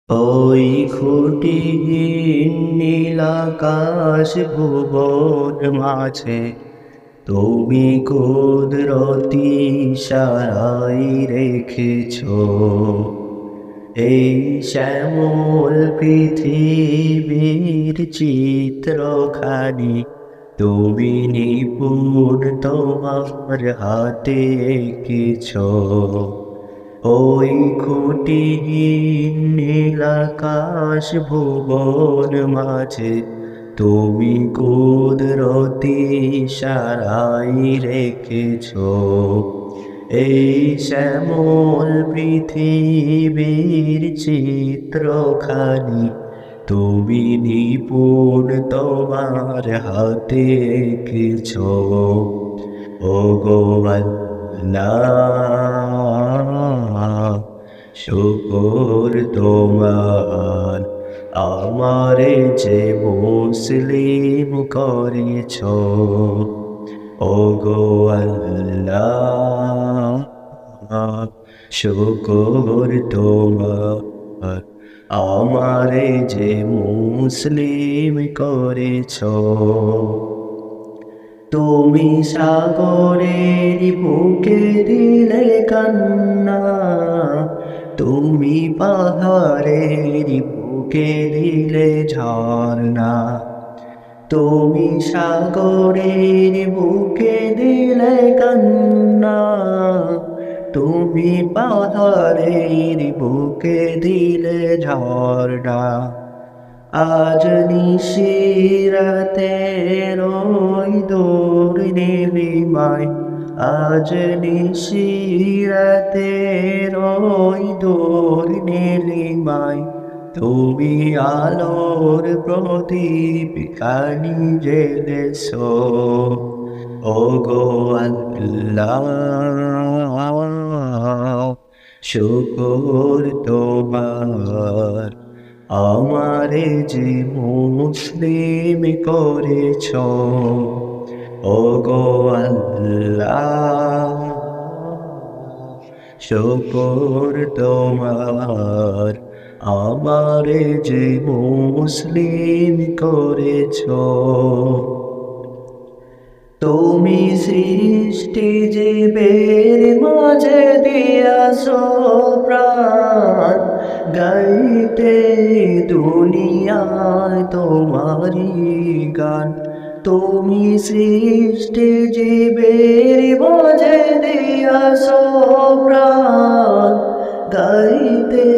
ওই খুঁটিহীন নীলাকাশ ভুবন মাঝে তুমি কুদরতি ইশারায় রেখেছ এই শ্যামল পৃথিবীর চিত্রখানি। তুমি নিপুণ তোমার হাতে এঁকেছ ওই খুঁটিহীন নীলাকাশ ভুবন মাঝে তুমি কুদরতি ইশারায় রেখেছ এই শ্যামল পৃথিবীর চিত্রখানি। তুমি নিপুণ তোমার হাতে এঁকেছ ওগো আল্লাহ, শুকর তোমার আমারে যে মুসলিম করেছ ওগো আল্লাহ, শুকর তোমার আমারে যে মুসলিম করেছ। তুমি সাগরের বুকে দিলে কান্না, তুমি পাহাড়ের বুকে দিলে ঝর্ণা। তুমি সাগরের বুকে দিলে কান্না, তুমি পাহাড়ের বুকে দিলে ঝর্ণা। আজ নিশিরাতে রই দূর নীলিমায়, আজ নিশিরাতে রই দূর নীলিমায়। তুমি আলোর প্রদীপ খানি জ্বেলেছ ওগো আল্লাহ, শুকর তোমার আমারে যে মুসলিম করেছ ওগো আল্লাহ, শুকর তোমার আমারে যে মুসলিম করেছ। তুমি সৃষ্টি জীবের মাঝে দিয়াছ প্রাণ, গাইতে দুনিয়ায় তোমারি গান। তুমি সৃষ্টি জীবের মাঝে দিয়াছ প্রাণ, গাইতে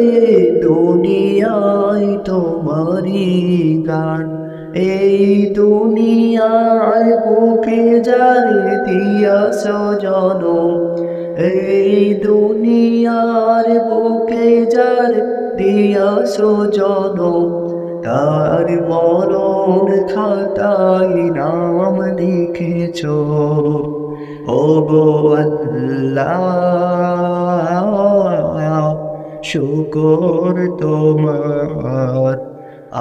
দুনিয়ায় তোমারি গান। এই দুনিয়ায় বুকে যারে দিয়াছ জনম, এই দুনিয়ার বুকে যারে দিয়াছ জনম, তার মরণ খাতায় নাম লিখেছ ওগো আল্লাহ, শুকর তোমার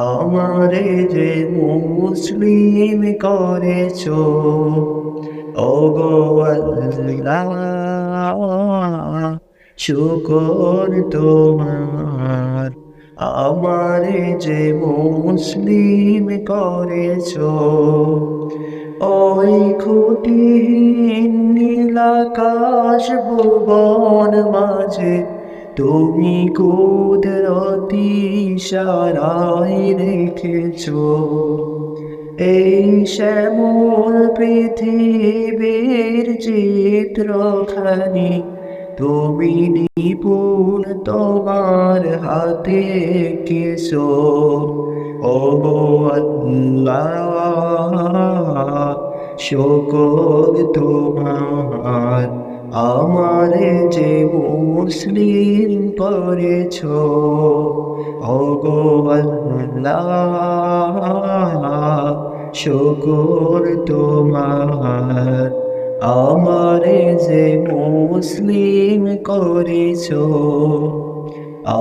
আমারে যে মুসলিম করেছ ওগো আল্লাহ, শুকর তোমার আমারে যে মুসলিম করেছ। ওই খুঁটিহীন নীলাকাশ ভুবন মাঝে তুমি কুদরতি ইশারায় রেখেছ এই শ্যামল পৃথিবীর চিত্রখানি। তুমি নিপুণ তোমার হাতে এঁকেছ ওগো আল্লাহ, শুকর তোমার আমারে যে মুসলিম করেছ ওগো আল্লাহ, শুকর তোমার আমারে যে মুসলিম করেছ,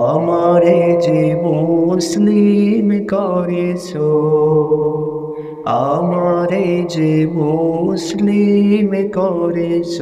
আমারে যে মুসলিম করেছ, আমারে যে মুসলিম করেছ।